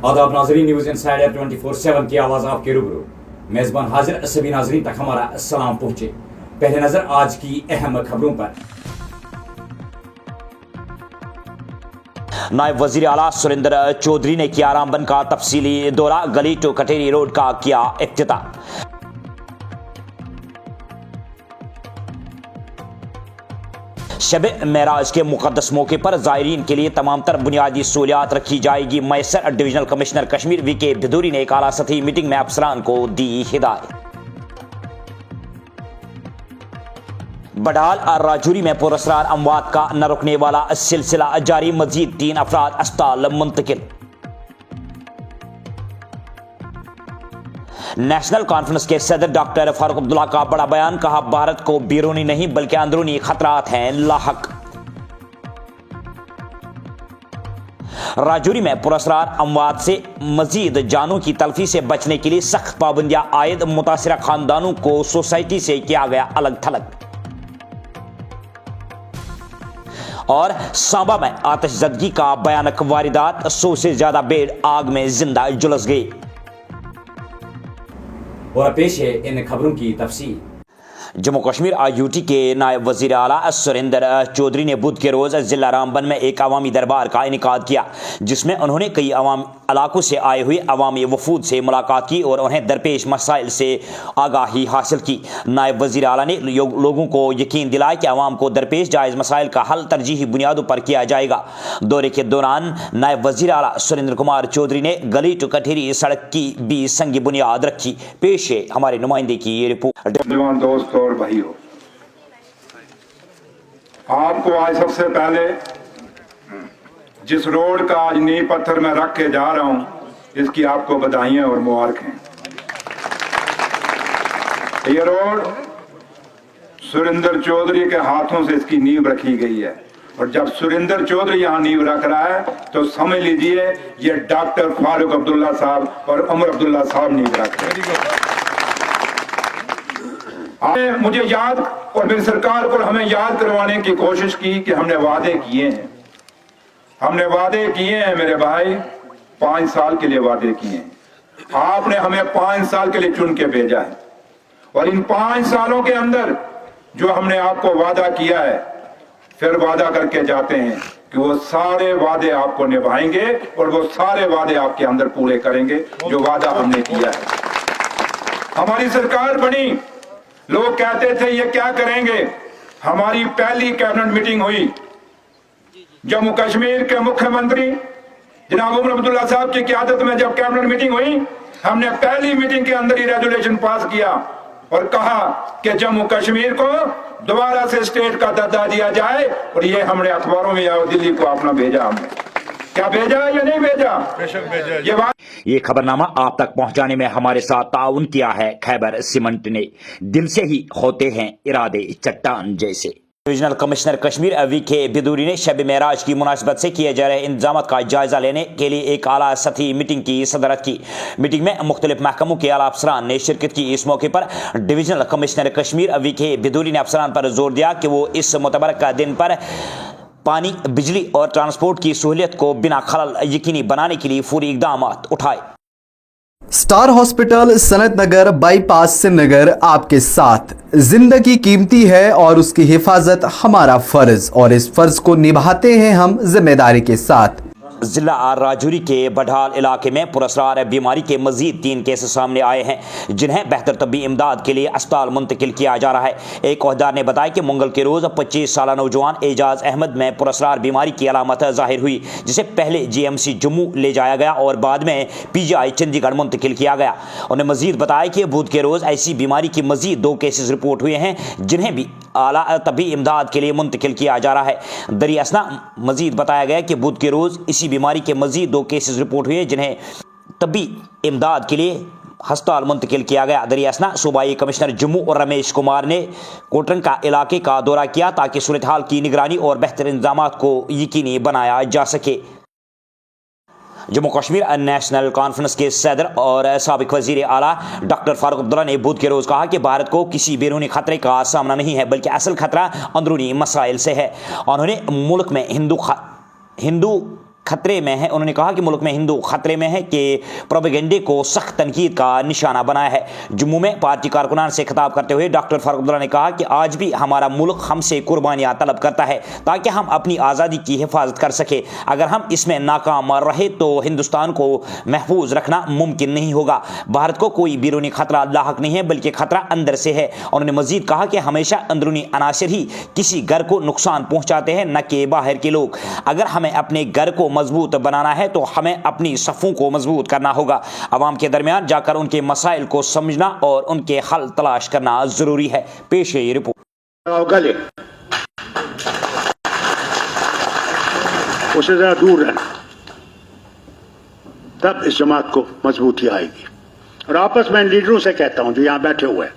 आदाब नाजरीन, news insider 24/7 की आवाज़ आपके रूबरू। मेज़बान हाजिर, सभी नाजरीन तक हमारा सलाम पहुंचे। पहले नजर आज की अहम खबरों पर। नायब वजीर आला सुरेंद्र चौधरी ने किया रामबन का तफसीली दौरा, गली टू कटेरी रोड का किया इफ्तिताह। शब मेराज के मुकद्दस मौके पर ज़ायरीन के लिए तमाम तर बुनियादी सहूलियात रखी जाएगी मैसर। डिविजनल कमिश्नर कश्मीर वीके भिदूरी ने एक आला सतही मीटिंग में अफसरान को दी हिदायत। बडाल और राजौरी में पुरस्कार अमवात का न रुकने वाला सिलसिला जारी, मजीद 3 अफराद अस्पताल मुंतकिल। नेशनल कॉन्फ्रेंस के सदर डॉक्टर फारूक अब्दुल्ला का बड़ा बयान, कहा भारत को बैरूनी नहीं बल्कि अंदरूनी खतरात हैं लाहक। राजौरी में पुरस्कार अमवात से मजीद जानों की तलफी से बचने के लिए सख्त पाबंदियां आयद, मुतासिरा खानदानों को सोसाइटी से किया गया अलग थलग। और सांबा में आतिशज़दगी का भयानक वारदात, 100 से ज्यादा बेड़ आग में जिंदा झुलस गए। और पेश है इन खबरों की तफसील। जम्मू कश्मीर IUT के नायब वजीर आला सुरेंद्र चौधरी ने बुध के रोज़ जिला रामबन में एक अवामी दरबार का इनेकाद किया, जिसमें उन्होंने कई अवाम इलाकों से आए हुए अवामी वफूद से मुलाकात की और उन्हें दरपेश मसाइल से आगाही हासिल की। नायब वजीर आला ने लोगों को यकीन दिलाया कि अवाम को दरपेश जायज़ मसाइल का हल तरजीही बुनियादों पर किया जाएगा। दौरे के दौरान नायब वजीर आला सुरेंद्र कुमार चौधरी ने गली टू कठेरी सड़क की भी संगी बुनियाद रखी। पेश है हमारे नुमाइंदे की ये रिपोर्ट। और भाइयों, आपको आज सबसे पहले जिस रोड का आज नींव पत्थर में रख के जा रहा हूं, इसकी आपको बधाइयां और मुबारक हैं। ये रोड सुरेंद्र चौधरी के हाथों से इसकी नींव रखी गई है, और जब सुरेंद्र चौधरी यहां नींव रख रहा है तो समझ लीजिए ये डॉक्टर फारूक अब्दुल्ला साहब और उमर अब्दुल्ला साहब नींव रख रहे हैं। मुझे याद और मेरी सरकार को हमें याद करवाने की कोशिश की कि हमने वादे किए हैं। हमने वादे किए हैं मेरे भाई, 5 साल के लिए वादे किए हैं। आपने हमें 5 साल के लिए चुन के भेजा है, और इन 5 सालों के अंदर जो हमने आपको वादा किया है, फिर वादा करके जाते हैं कि वो सारे वादे आपको निभाएंगे और वो सारे वादे आपके अंदर पूरे करेंगे जो वादा हमने किया है। हमारी सरकार बनी, लोग कहते थे ये क्या करेंगे। हमारी पहली कैबिनेट मीटिंग हुई, जम्मू कश्मीर के मुख्यमंत्री जनाब उमर अब्दुल्ला साहब की क़यादत में जब कैबिनेट मीटिंग हुई, हमने पहली मीटिंग के अंदर ही रेजोल्यूशन पास किया और कहा कि जम्मू कश्मीर को दोबारा से स्टेट का दर्जा दिया जाए। और ये हमने अखबारों में या दिल्ली को अपना भेजा, हमने क्या भेजा या नहीं भेजा, भेजा। ये खबरनामा आप तक पहुंचाने में हमारे साथ ताउन किया है खैबर सीमेंट ने। दिल से ही होते हैं इरादे चट्टान जैसे। डिविजनल कमिश्नर कश्मीर वीके भिदूरी ने शब मेराज की मुनासिबत से किए जा रहे इंतजाम का जायजा लेने के लिए एक आला सतही मीटिंग की सदरत की। मीटिंग में मुख्तलिफ महकमों के आला अफसरान ने शिरकत की। इस मौके पर डिविजनल कमिश्नर कश्मीर वीके भिदूरी ने अफसरान पर जोर दिया कि वो इस मुतबरका दिन पर पानी, बिजली और ट्रांसपोर्ट की सहूलियत को बिना खलल यकीनी बनाने के लिए फौरी इकदाम उठाए। स्टार हॉस्पिटल सनत नगर बाईपास श्रीनगर आपके साथ। जिंदगी कीमती है और उसकी हिफाजत हमारा फर्ज, और इस फर्ज को निभाते हैं हम जिम्मेदारी के साथ। जिला राजौरी के बडाल इलाके में पुरस्कार बीमारी के मजीद 3 केस सामने आए हैं, जिन्हें बेहतर तबी इमदाद के लिए अस्पताल मुंतकिल किया जा रहा है। एक ओहदेदार ने बताया कि मंगल के रोज़ 25 साला नौजवान एजाज अहमद में पुरस्कार बीमारी की अलामत जाहिर हुई, जिसे पहले GMC जम्मू ले जाया गया और बाद में PGI चंडीगढ़ मुंतकिल किया गया। उन्होंने मजीद बताया कि बुध के रोज़ ऐसी बीमारी की मजीद 2 केसेस रिपोर्ट हुए हैं, जिन्हें भी आला तबी इमदाद के लिए मुंतकिल किया जा रहा है। दरियासना मजीद बताया गया कि बुध के रोज़ इसी बीमारी के मजीद 2 केसेस रिपोर्ट हुए, जिन्हें तबी इमदाद के लिए अस्पताल मुंतकिल किया गया। दरियासना सूबाई कमिश्नर जम्मू और रमेश कुमार ने कोटरन का इलाके का दौरा किया ताकि सूरत हाल की निगरानी और बेहतर इंतजाम को यकीनी बनाया जा सके। जम्मू कश्मीर नेशनल कॉन्फ्रेंस के सदर और साबिक वजीर आला डॉक्टर फारूक अब्दुल्ला ने बुध के रोज़ कहा कि भारत को किसी बैरूनी खतरे का सामना नहीं है, बल्कि असल खतरा अंदरूनी मसाइल से है। उन्होंने मुल्क में हिंदू खतरे में है। उन्होंने कहा कि मुल्क में हिंदू खतरे में है कि प्रोपेगेंडे को सख्त तनकीद का निशाना बनाया है। जम्मू में पार्टी कारकुनान से खिताब करते हुए डॉक्टर फारूक अब्दुल्ला ने कहा कि आज भी हमारा मुल्क हमसे कुर्बानियां तलब करता है ताकि हम अपनी आज़ादी की हिफाजत कर सके। अगर हम इसमें नाकाम रहे तो हिंदुस्तान को महफूज रखना मुमकिन नहीं होगा। भारत को कोई बैरूनी खतरा लाहक नहीं है बल्कि खतरा अंदर से है। उन्होंने मजीद कहा कि हमेशा अंदरूनी अनासर ही किसी घर को नुकसान पहुंचाते हैं, न कि बाहर के लोग। अगर हमें अपने घर को मजबूत बनाना है तो हमें अपनी सफ़ों को मजबूत करना होगा। अवाम के दरमियान जाकर उनके मसाइल को समझना और उनके हल तलाश करना जरूरी है। पेश है ये रिपोर्ट। गले उससे जरा दूर रहना, तब इस जमात को मजबूती आएगी। और आपस में लीडरों से कहता हूं जो यहां बैठे हुए हैं,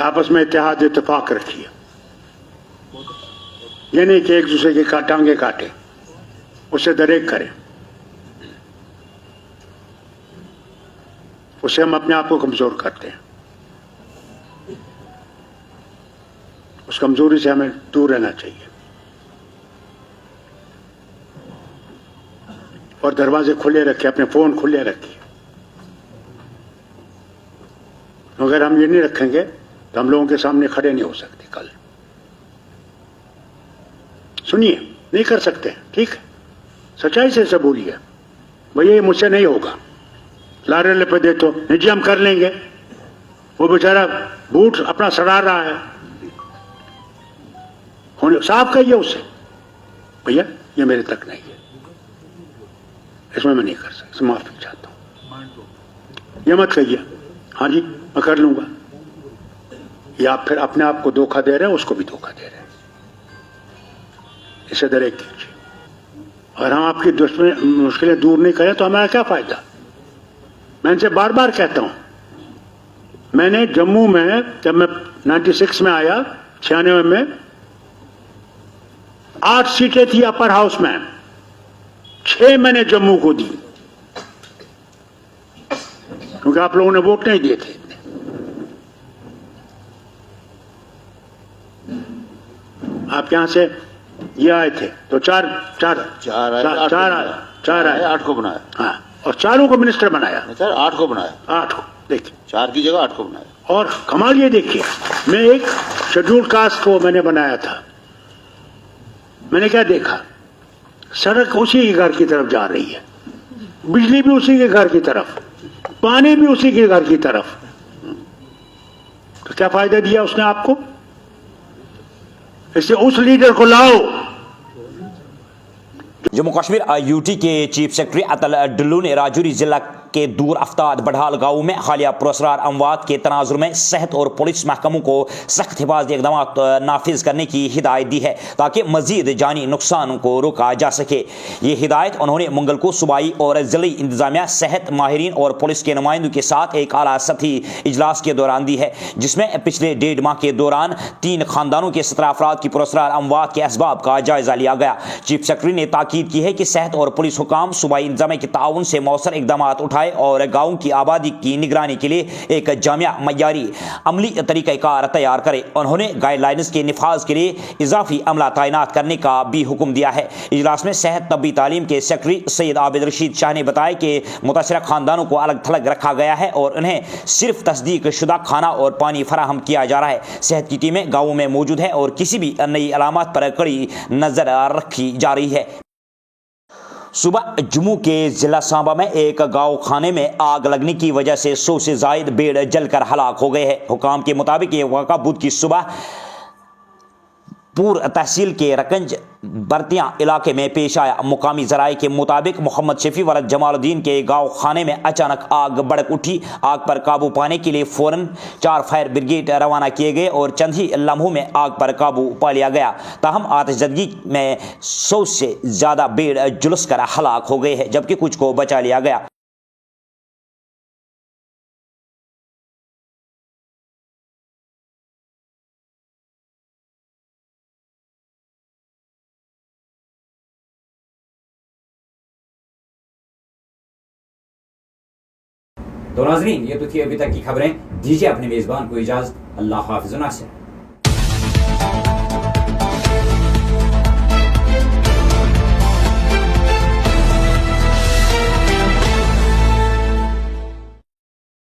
आपस में इत्तेहाद इत्तेफाक रखिए। ये नहीं कि एक दूसरे की टांगे काटे, उससे दरेक करें। उससे हम अपने आप को कमजोर करते हैं। उस कमजोरी से हमें दूर रहना चाहिए और दरवाजे खुले रखें, अपने फोन खुले रखिए। अगर हम ये नहीं रखेंगे तो हम लोगों के सामने खड़े नहीं हो सकते। कल सुनिए, नहीं कर सकते, ठीक है, सच्चाई से बोलिए, भैया ये मुझसे नहीं होगा, लारे लपे दे तो निजी हम कर लेंगे। वो बेचारा बूट अपना सड़ा रहा है, साफ कहिए उससे, भैया ये मेरे तक नहीं है, इसमें मैं नहीं कर सकता, इसमें माफी चाहता हूं। ये मत कहिए हाँ जी मैं कर लूंगा, या फिर अपने आप को धोखा दे रहे हैं, उसको भी धोखा दे रहे हैं। इसे दरेक कीजिए। अगर हम आपकी मुश्किलें दूर नहीं करें तो हमारा क्या फायदा। मैं इनसे बार बार कहता हूं, मैंने जम्मू में जब मैं 96 में आया, 96 में 8 सीटें थी अपर हाउस में, 6 मैंने जम्मू को दी क्योंकि आप लोगों ने वोट नहीं दिए थे। आप यहां से ये आए थे तो चार आए, 8 को बनाया। हाँ, और 4 को मिनिस्टर बनाया। सर 8 को बनाया, 8 को देखिए, 4 की जगह 8 को बनाया। और कमाल ये देखिए, मैं एक शेड्यूल कास्ट को मैंने बनाया था। मैंने क्या देखा, सड़क उसी के घर की तरफ जा रही है, बिजली भी उसी के घर की तरफ, पानी भी उसी के घर की तरफ, तो क्या फायदा दिया उसने आपको। इससे उस लीडर को लाओ। जम्मू कश्मीर यूटी के चीफ सेक्रेटरी अतल डुल्लू ने राजौरी जिला के दूर अफ्ताद बढ़ाल गांव में हालिया पुरस्कार अमवात के तनाजुर में सेहत और पुलिस महकमों को सख्त हिफाजती इकदाम नाफिज करने की हिदायत दी है ताकि मजीद जानी नुकसान को रोका जा सके। ये हिदायत उन्होंने मंगल को सूबाई और जिली इंतजामिया, सेहत माहिरीन और पुलिस के नुमाइंदों के साथ एक आला सतही इजलास के दौरान दी है, जिसमें पिछले 1.5 माह के दौरान 3 खानदानों के 17 अफराद की पुरस्कार अमवात के असबाब का जायजा लिया गया। चीफ सेक्रेटरी ने ताकीद की है कि सेहत और पुलिस हुकाम सूबाई इंतजामिया के ताउन से मौसर इकदाम उठाए और गाँव की आबादी की निगरानी के लिए एक जामिया मयारी अमली तरीक़ाकार तैयार करे। उन्होंने गाइडलाइंस के निफाज के लिए इजाफी अमला तैनात करने का भी हुक्म दिया है। इजलास में सेहत तबी तालीम के सेक्रेटरी सैयद आबिद रशीद शाह ने बताया कि मुतासरा खानदानों को अलग थलग रखा गया है और उन्हें सिर्फ तस्दीक शुदा खाना और पानी फराहम किया जा रहा है। सेहत की टीमें गाँवों में मौजूद है और किसी भी नई अलामत पर कड़ी नजर रखी जा रही है। सुबह जम्मू के जिला सांबा में एक गाँव खाने में आग लगने की वजह से 100 से जायद भेड़ जलकर हलाक हो गए हैं। हुकाम के मुताबिक ये वाक़ा बुध की सुबह पूर तहसील के रकंज बर्तियां इलाके में पेश आया। मुकामी जराये के मुताबिक मोहम्मद शफी वलद जमालुद्दीन के गाँव खाने में अचानक आग भड़क उठी। आग पर काबू पाने के लिए फौरन 4 फायर ब्रिगेड रवाना किए गए और चंद ही लम्हों में आग पर काबू पा लिया गया। ताहम आतिशजदगी में 100 से ज़्यादा भेड़ जुलूस कर हलाक हो गए हैं, जबकि कुछ को बचा लिया गया। तो नाज़रीन, ये तो थी अभी तक की खबरें। दीजिए अपने मेज़बान को इजाज़त। अल्लाह हाफ़िज़।